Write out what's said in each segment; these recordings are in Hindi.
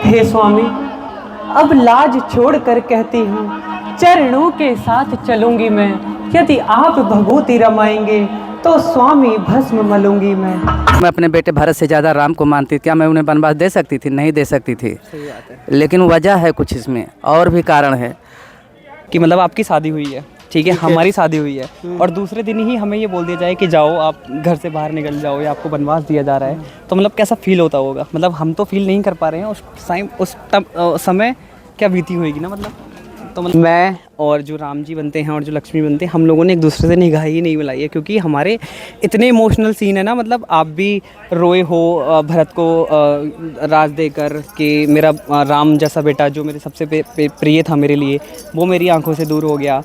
हे स्वामी, अब लाज छोड़कर कहती हूँ, चरणों के साथ चलूंगी मैं। यदि आप भभूति रमाएंगे तो स्वामी भस्म मलूंगी मैं अपने बेटे भरत से ज़्यादा राम को मानती थी। क्या मैं उन्हें वनवास दे सकती थी? नहीं दे सकती थी। सही बात है लेकिन वजह है कुछ, इसमें और भी कारण है कि मतलब आपकी शादी हुई है, ठीक है, हमारी शादी हुई है, और दूसरे दिन ही हमें ये बोल दिया जाए कि जाओ आप घर से बाहर निकल जाओ या आपको वनवास दिया जा रहा है, तो मतलब कैसा फील होता होगा? मतलब हम तो फील नहीं कर पा रहे हैं उस समय क्या बीती होगी ना, मतलब तो मतलब मैं और जो राम जी बनते हैं और जो लक्ष्मी बनते हैं, हम लोगों ने एक दूसरे से निगाह ही नहीं मिलाई है, क्योंकि हमारे इतने इमोशनल सीन है ना। मतलब आप भी रोए हो भरत को राज देकर कि मेरा राम जैसा बेटा जो मेरे सबसे प्रिय था मेरे लिए, वो मेरी आंखों से दूर हो गया।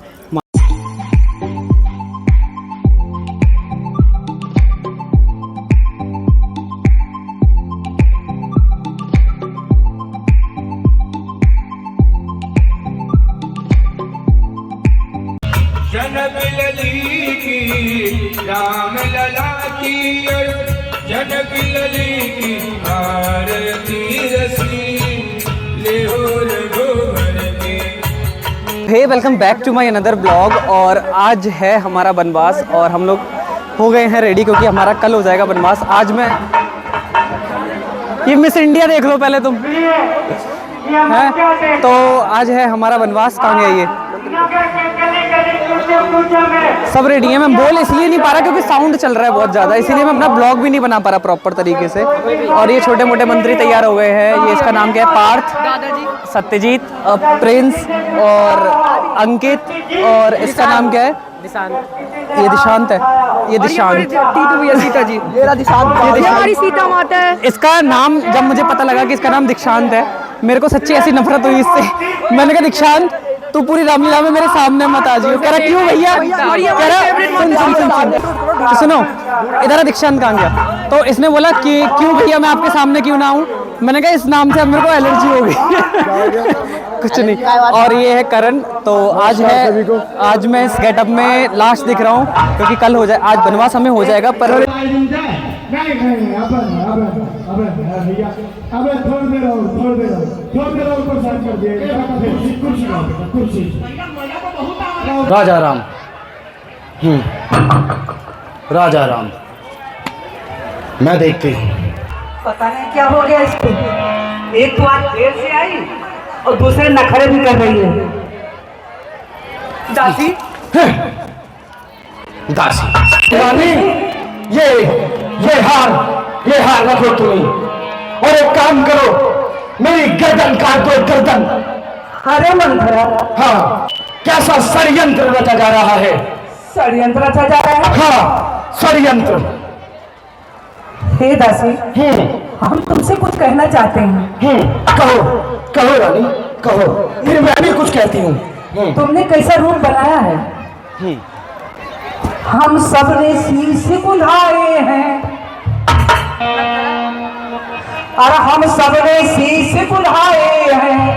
जनक लली की राम लला की, जनक लली की आरती रसी ले हो रघुवर की। Hey welcome back to my another blog. और आज है हमारा वनवास और हम लोग हो गए हैं रेडी, क्योंकि हमारा कल हो जाएगा वनवास। आज मैं ये मिस इंडिया देख लो पहले तुम हैं, तो आज है हमारा वनवास। कहाँ गया ये? सब रेडी है। मैं बोल इसलिए नहीं पा रहा क्योंकि साउंड चल रहा है बहुत ज़्यादा, इसीलिए मैं अपना ब्लॉग भी नहीं बना पा रहा प्रॉपर तरीके से। और ये छोटे मोटे मंत्री तैयार हो गए हैं। ये इसका नाम क्या है? पार्थ, सत्यजीत, प्रिंस और अंकित, और इसका नाम क्या है? ये दिशांत है। ये दिशांत सीता जी, ये दिशांत, ये हमारी सीता माता है। इसका नाम जब मुझे पता लगा कि इसका नाम दीक्षांत है, मेरे को सच्ची ऐसी नफरत हुई इससे। मैंने कहा दीक्षांत तू पूरी रामलीला में मेरे सामने मत आ जियो। कह रहा क्यों भैया? कह रहा सुनो इधर दीक्षांत कहाँ गया? तो इसने बोला कि क्यों भैया मैं आपके सामने क्यों ना आऊँ? मैंने कहा इस नाम से अब मेरे को एलर्जी हो गई। कुछ नहीं। और ये है करण। तो आज मैं इस गेटअप में लास्ट दिख रहा हूँ, क्योंकि कल हो जाए, आज वनवास हमें हो जाएगा पर राजा राम। राजा राम मैं देखती हूँ। पता नहीं क्या हो गया इसको। एक तो आज देर से आई और दूसरे नखरे भी कर रही है। दासी दासी रानी, ये हार रखो तुम्हें, और एक काम करो, मेरी गर्दन काट दो, गर्दन। अरे मंथरा, हाँ, कैसा षड्यंत्र रचा जा रहा है? षड्यंत्र रचा जा रहा है? हाँ, षड्यंत्र। हे दासी, हम तुमसे कुछ कहना चाहते हैं। कहो रानी, कहो, फिर मैं भी कुछ कहती हूँ। तुमने कैसा रूप बनाया है? हम सब ने शीश कुंधाए हैं, और हम सब ने शीश कुंधाए हैं,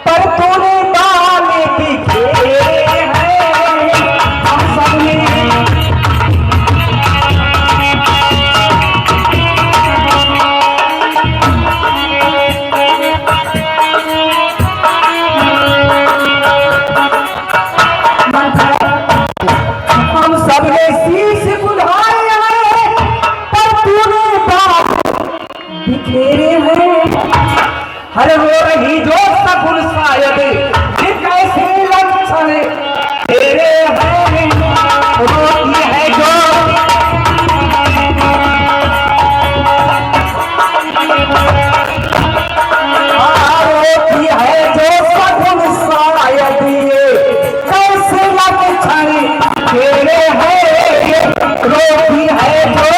पर तूने बाल बिखेरे हैं। हम सब ने शीश बुलाए हैं, पर तूने बात बिखेरे हैं। हर हो रही जो सगुन शायद कैसे लक्षण तेरे हैं। रोती है जो रोती है जो सगुन शायद कैसे लक्षण तेरे हैं। रोती है जो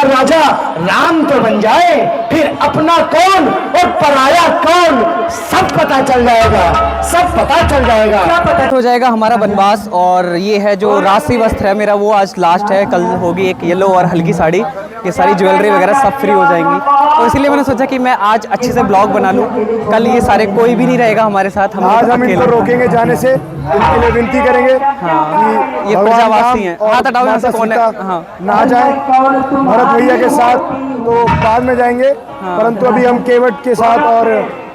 राजा राम तो बन जाए, फिर अपना कौन और पराया कौन सब पता चल जाएगा, सब पता चल जाएगा। क्या पता हो जाएगा हमारा वनवास। और ये है जो राशि वस्त्र है मेरा, वो आज लास्ट है। कल होगी एक येलो और हल्की साड़ी, ये सारी ज्वेलरी वगैरह सब फ्री हो जाएंगी। तो इसीलिए मैंने सोचा कि मैं आज अच्छे से ब्लॉग बना लूँ, कल ये सारे कोई भी नहीं रहेगा हमारे साथ, हम आज लोग हम इनको अकेले। रोकेंगे जाने से, इनके लिए विनती करेंगे हाँ, ये भगवान प्रजावासी राम हैं। और हाथ हटाओ यहाँ से, माता कौन है? सीता हाँ। ना जाए भरत भैया के साथ, तो बाद में जाएंगे, परंतु अभी हम केवट के साथ और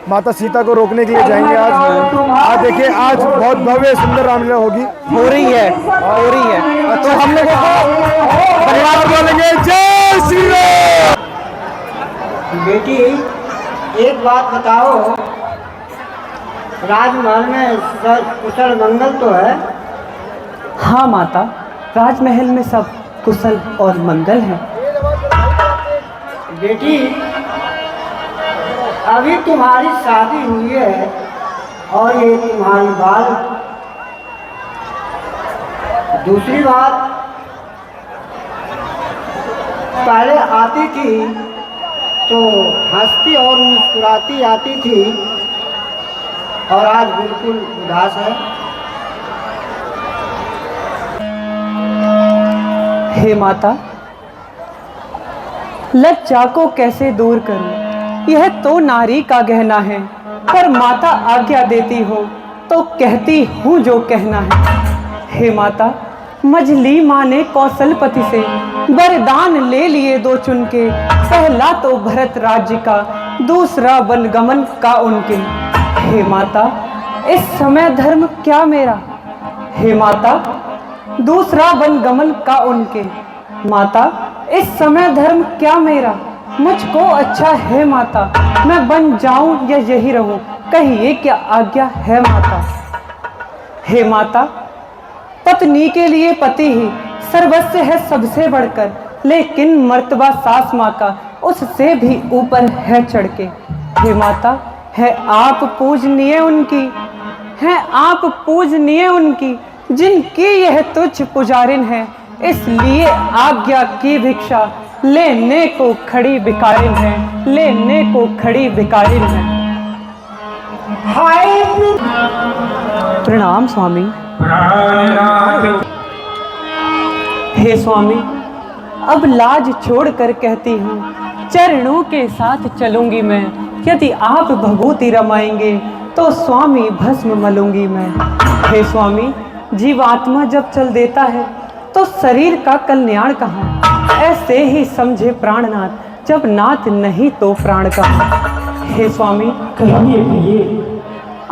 माता सीता को रोकने के लिए जाएंगे। आज देखिए, आज बहुत भव्य सुंदर रामलीला होगी, हो रही है। तो हम लोगों को परिवार बोलेंगे जय श्री राम। बेटी एक बात बताओ, राजमहल में कुशल मंगल तो है? हाँ माता, राजमहल में सब कुशल और मंगल है। बेटी अभी तुम्हारी शादी हुई है और ये तुम्हारी बाल। दूसरी बात, पहले आती थी तो हंसती और मुस्कुराती आती थी, और आज बिल्कुल उदास है। हे माता, लज्जा को कैसे दूर करूं, यह तो नारी का गहना है, पर माता आज्ञा देती हो तो कहती हूँ जो कहना है। हे माता, मजली माँ ने कौशलपति से वरदान ले लिए दो चुनके, पहला तो भरत राज्य का, दूसरा वनगमन का उनके। हे माता, इस समय धर्म क्या मेरा? हे माता, दूसरा वनगमन का उनके। माता, इस समय धर्म क्या मेरा? मुझको अच्छा है माता, मैं बन जाऊं या यही रहूं, कहिए क्या आज्ञा है माता। हे माता, पत्नी के लिए पति ही सर्वस्व है सबसे बढ़कर, लेकिन मर्तबा सास माँ का उससे भी ऊपर है चढ़ के। हे माता, है आप पूजनीय उनकी, है आप पूजनीय उनकी, जिनकी यह तुच्छ पुजारिन है, इसलिए आज्ञा की भिक्षा लेने को खड़ी भिखारिन है, लेने को खड़ी भिखारिन है। हाय प्रणाम स्वामी। हे स्वामी, अब लाज छोड़कर कहती हूँ, चरणों के साथ चलूंगी मैं, यदि आप भभूति रमाएंगे तो स्वामी भस्म मलूंगी मैं। हे स्वामी, जीवात्मा जब चल देता है तो शरीर का कल्याण कहाँ? ऐसे ही समझे प्राणनाथ, जब नाथ नहीं तो प्राण कहाँ? हे स्वामी,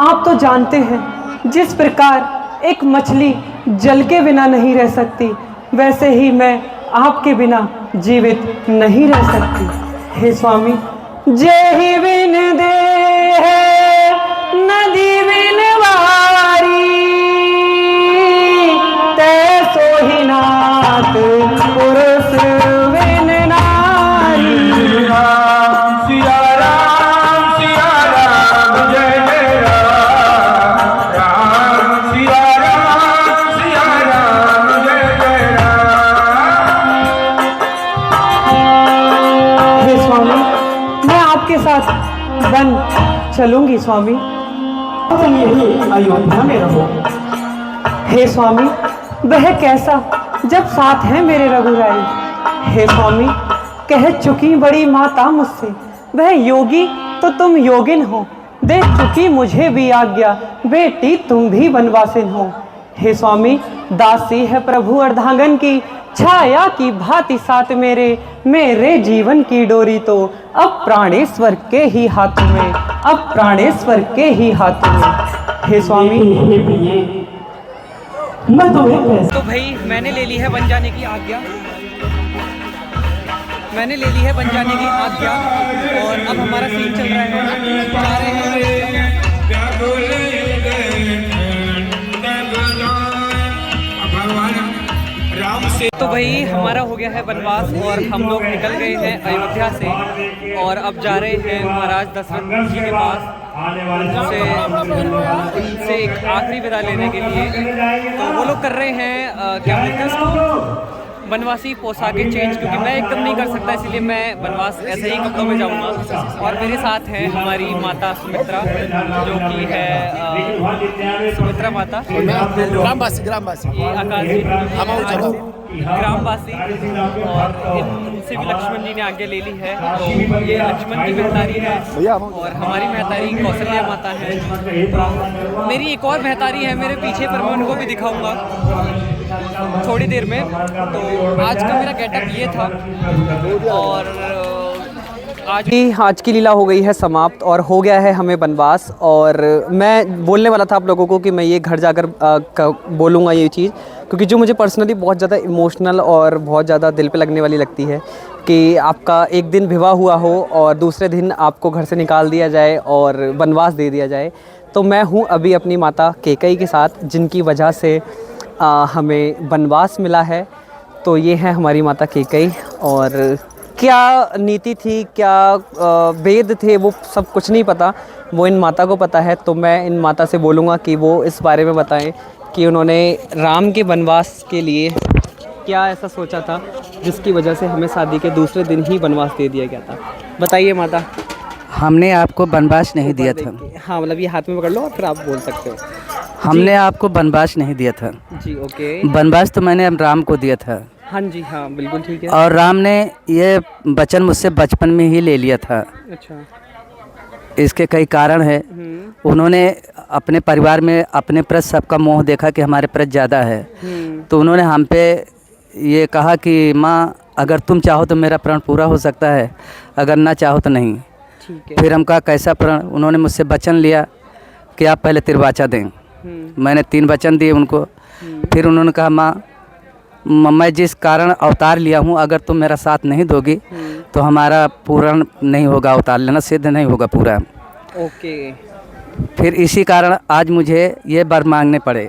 आप तो जानते हैं जिस प्रकार एक मछली जल के बिना नहीं रह सकती, वैसे ही मैं आपके बिना जीवित नहीं रह सकती। हे स्वामी, जेहि बिन दे नदी बिन वारी, तैसो ही नाथ पुरुष बिन नारी। सिया राम जय जय राम, राम सिया राम जय जय राम। हे स्वामी, मैं आपके साथ वन चलूंगी स्वामी। तुम यही अयोध्या में रहो। हे स्वामी, वह कैसा जब साथ है मेरे रघुराई। हे स्वामी, कह चुकी बड़ी माता मुझसे, वह योगी तो तुम योगिन हो, दे चुकी मुझे भी आज्ञा, बेटी तुम भी वनवासिन हो। हे स्वामी, दासी है प्रभु अर्धांगन की, छाया की भांति साथ मेरे, मेरे जीवन की डोरी तो अब प्राणेश्वर के ही हाथों में, अब प्राणेश्वर के ही हाथों में। हे स्वामी, मैं तुम्हें तो भाई मैंने ले ली है बन जाने की आज्ञा, मैंने ले ली है बन जाने की आज्ञा, और अब हमारा सीन चल रहा है, जा रहे हैं। भगवान राम से तो भाई हमारा हो गया है वनवास और हम लोग निकल गए हैं अयोध्या से, और अब जा रहे हैं महाराज दशरथ जी के पास, उनसे एक आखिरी विदा लेने के लिए। तो वो लोग कर रहे हैं क्या बोलते हैं उसको, वनवासी पोशाकें चेंज, क्योंकि मैं एकदम नहीं कर सकता, इसलिए मैं वनवास ऐसे ही कपड़ों में जाऊंगा। और मेरे साथ है हमारी माता सुमित्रा, जो कि है सुमित्रा माता, ग्रामवासी ये आकाश जी, ग्रामवासी और इनसे भी लक्ष्मण जी ने आज्ञा ले ली है। तो ये लक्ष्मण की महतारी है और हमारी महतारी कौशल्या माता है। तो मेरी एक और महतारी है मेरे पीछे, पर मैं उनको भी दिखाऊंगा थोड़ी देर में। तो आज का मेरा गेटअप ये था और आज की लीला हो गई है समाप्त और हो गया है हमें वनवास। और मैं बोलने वाला था आप लोगों को कि मैं ये घर जाकर बोलूँगा ये चीज़, क्योंकि जो मुझे पर्सनली बहुत ज़्यादा इमोशनल और बहुत ज़्यादा दिल पे लगने वाली लगती है कि आपका एक दिन विवाह हुआ हो और दूसरे दिन आपको घर से निकाल दिया जाए और वनवास दे दिया जाए। तो मैं हूँ अभी अपनी माता कैकेयी के साथ, जिनकी वजह से हमें वनवास मिला है। तो ये है हमारी माता कैकेयी, और क्या नीति थी, क्या वेद थे, वो सब कुछ नहीं पता, वो इन माता को पता है। तो मैं इन माता से बोलूँगा कि वो इस बारे में बताएं कि उन्होंने राम के वनवास के लिए क्या ऐसा सोचा था जिसकी वजह से हमें शादी के दूसरे दिन ही वनवास दे दिया गया था। बताइए माता। हमने आपको वनवास नहीं दिया था। हाँ, मतलब ये हाथ में पकड़ लो और फिर आप बोल सकते हो। हमने आपको वनवास नहीं दिया था जी, ओके। वनवास तो मैंने राम को दिया था। हाँ जी, हाँ बिल्कुल ठीक है। और राम ने ये वचन मुझसे बचपन में ही ले लिया था। अच्छा। इसके कई कारण है। उन्होंने अपने परिवार में अपने प्रति सबका मोह देखा कि हमारे प्रति ज़्यादा है, तो उन्होंने हम पे ये कहा कि माँ अगर तुम चाहो तो मेरा प्रण पूरा हो सकता है, अगर ना चाहो तो नहीं। ठीक है। फिर हम कहा कैसा प्रण? उन्होंने मुझसे वचन लिया कि आप पहले तिरवाचा दें। मैंने 3 वचन दिए उनको। फिर उन्होंने कहा माँ मैं जिस कारण अवतार लिया हूँ, अगर तुम मेरा साथ नहीं दोगी तो हमारा पूर्ण नहीं होगा, अवतार लेना सिद्ध नहीं होगा पूरा। ओके। फिर इसी कारण आज मुझे ये वर मांगने पड़े।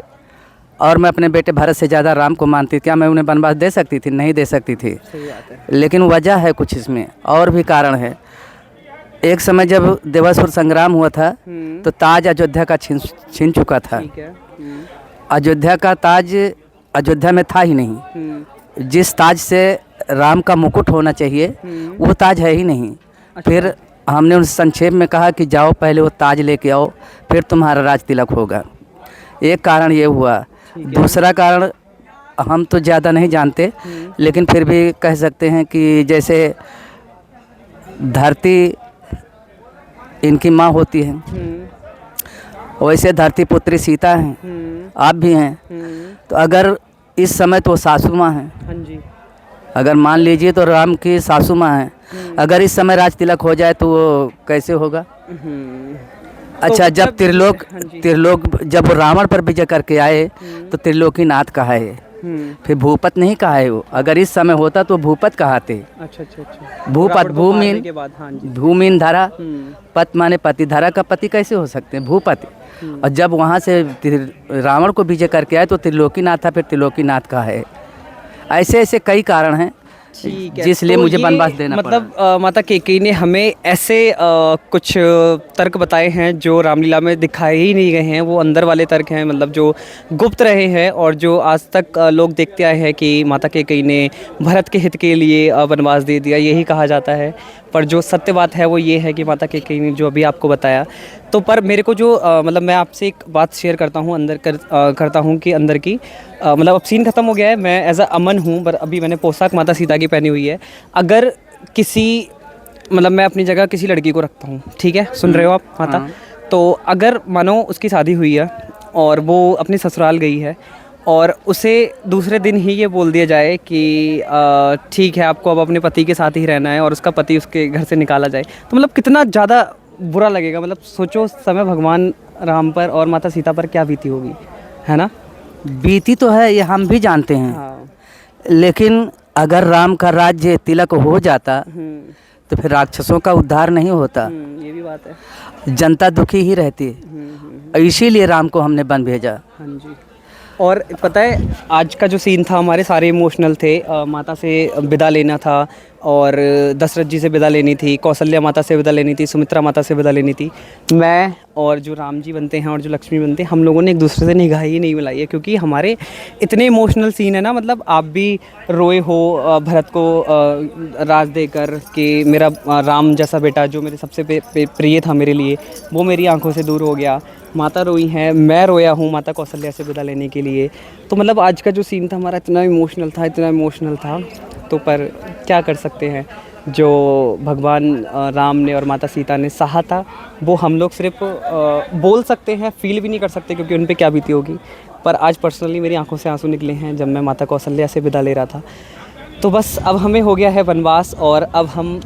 और मैं अपने बेटे भरत से ज़्यादा राम को मानती थी। क्या मैं उन्हें वनवास दे सकती थी? नहीं दे सकती थी। सही बात है। लेकिन वजह है कुछ, इसमें और भी कारण है। एक समय जब देवासुर संग्राम हुआ था तो ताज अयोध्या का छीन चुका था। ठीक है। अयोध्या का ताज अयोध्या में था ही नहीं। जिस ताज से राम का मुकुट होना चाहिए वो ताज है ही नहीं। फिर हमने उनसे संक्षेप में कहा कि जाओ पहले वो ताज लेके आओ, फिर तुम्हारा राज तिलक होगा। एक कारण ये हुआ। दूसरा कारण हम तो ज़्यादा नहीं जानते, लेकिन फिर भी कह सकते हैं कि जैसे धरती इनकी माँ होती है, वैसे धरती पुत्री सीता हैं, आप भी हैं। तो अगर इस समय तो सासू माँ हैं। हाँ जी। अगर मान लीजिए तो राम की सासू माँ हैं, अगर इस समय राज तिलक हो जाए तो वो कैसे होगा? अच्छा, तो जब त्रिलोक जब वो रावण पर विजय करके आए तो त्रिलोकी नाथ कहा है, फिर भूपत नहीं कहा है वो। अगर इस समय होता तो भूपत कहाते। अच्छा अच्छा अच्छा। भूपत भूमिन के बाद, हाँ जी। भूमिन धरा, पत माने पति, धरा का पति कैसे हो सकते हैं? भूपति। और जब वहाँ से रावण को विजय करके आए तो त्रिलोकीनाथ था, फिर त्रिलोकीनाथ का है। ऐसे ऐसे कई कारण हैं जिसलिए तो मुझे वनवास देना मतलब माता कैकेयी ने हमें ऐसे कुछ तर्क बताए हैं जो रामलीला में दिखाए ही नहीं गए हैं। वो अंदर वाले तर्क हैं, मतलब जो गुप्त रहे हैं और जो आज तक लोग देखते आए हैं कि माता कैकेयी ने भरत के हित के लिए वनवास दे दिया, यही कहा जाता है। पर जो सत्य बात है वो ये है कि माता कैकेयी ने जो अभी आपको बताया। तो पर मेरे को जो मतलब मैं आपसे एक बात शेयर करता हूँ करता हूँ कि अंदर की मतलब अब सीन ख़त्म हो गया है। मैं एज अ अमन हूँ, पर अभी मैंने पोशाक माता सीता की पहनी हुई है। अगर किसी मतलब मैं अपनी जगह किसी लड़की को रखता हूँ, ठीक है, सुन रहे हो आप माता? तो अगर मानो उसकी शादी हुई है और वो अपने ससुराल गई है और उसे दूसरे दिन ही ये बोल दिया जाए कि ठीक है आपको अब अपने पति के साथ ही रहना है और उसका पति उसके घर से निकाला जाए, तो मतलब कितना ज़्यादा बुरा लगेगा। मतलब सोचो उस समय भगवान राम पर और माता सीता पर क्या बीती होगी, है ना? बीती तो है, ये हम भी जानते हैं। हाँ। लेकिन अगर राम का राज्य तिलक हो जाता तो फिर राक्षसों का उद्धार नहीं होता, ये भी बात है। जनता दुखी ही रहती है। इसीलिए राम को हमने वन भेजा। हाँ जी। और पता है आज का जो सीन था हमारे सारे इमोशनल थे। माता से विदा लेना था और दशरथ जी से विदा लेनी थी, कौशल्या माता से विदा लेनी थी, सुमित्रा माता से विदा लेनी थी। मैं और जो राम जी बनते हैं और जो लक्ष्मी बनते हैं, हम लोगों ने एक दूसरे से निगाह ही नहीं मिलाई है, क्योंकि हमारे इतने इमोशनल सीन है ना। मतलब आप भी रोए हो भरत को राज देकर कि मेरा राम जैसा बेटा जो मेरे सबसे प्रिय था मेरे लिए, वो मेरी आंखों से दूर हो गया। माता रोई हैं, मैं रोया हूँ माता कौशल्या से विदा लेने के लिए। तो मतलब आज का जो सीन था हमारा इतना इमोशनल था तो पर क्या कर सकते हैं, जो भगवान राम ने और माता सीता ने सहा था वो हम लोग सिर्फ बोल सकते हैं, फील भी नहीं कर सकते क्योंकि उन पे क्या बीती होगी। पर आज पर्सनली मेरी आंखों से आंसू निकले हैं जब मैं माता कौशल्या से विदा ले रहा था। तो बस अब हमें हो गया है वनवास और अब हम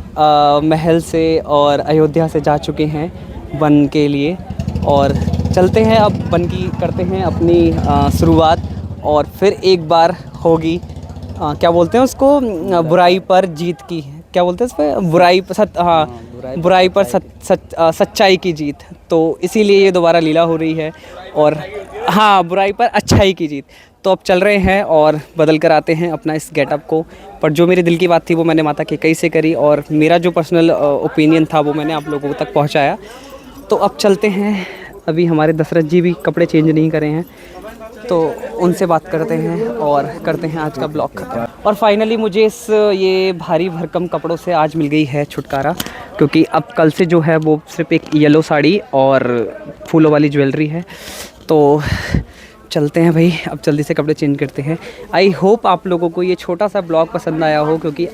महल से और अयोध्या से जा चुके हैं वन के लिए और चलते हैं अब वन की करते हैं अपनी शुरुआत और फिर एक बार होगी क्या बोलते हैं उसको, बुराई पर जीत की, क्या बोलते हैं उस पर, बुराई पर बुराई पर सच्चाई की जीत। तो इसीलिए ये दोबारा लीला हो रही है और हाँ, बुराई पर अच्छाई की जीत। तो अब चल रहे हैं और बदल कर आते हैं अपना इस गेटअप को। पर जो मेरे दिल की बात थी वो मैंने माता केकई से करी और मेरा जो पर्सनल ओपिनियन था वो मैंने आप लोगों तक पहुंचाया। तो अब चलते हैं, अभी हमारे दशरथ जी भी कपड़े चेंज नहीं करे हैं तो उनसे बात करते हैं और करते हैं आज का ब्लॉग खत्म। और फाइनली मुझे इस ये भारी भरकम कपड़ों से आज मिल गई है छुटकारा, क्योंकि अब कल से जो है वो सिर्फ एक येलो साड़ी और फूलों वाली ज्वेलरी है। तो चलते हैं भाई, अब जल्दी से कपड़े चेंज करते हैं। आई होप आप लोगों को ये छोटा सा ब्लॉग पसंद आया हो, क्योंकि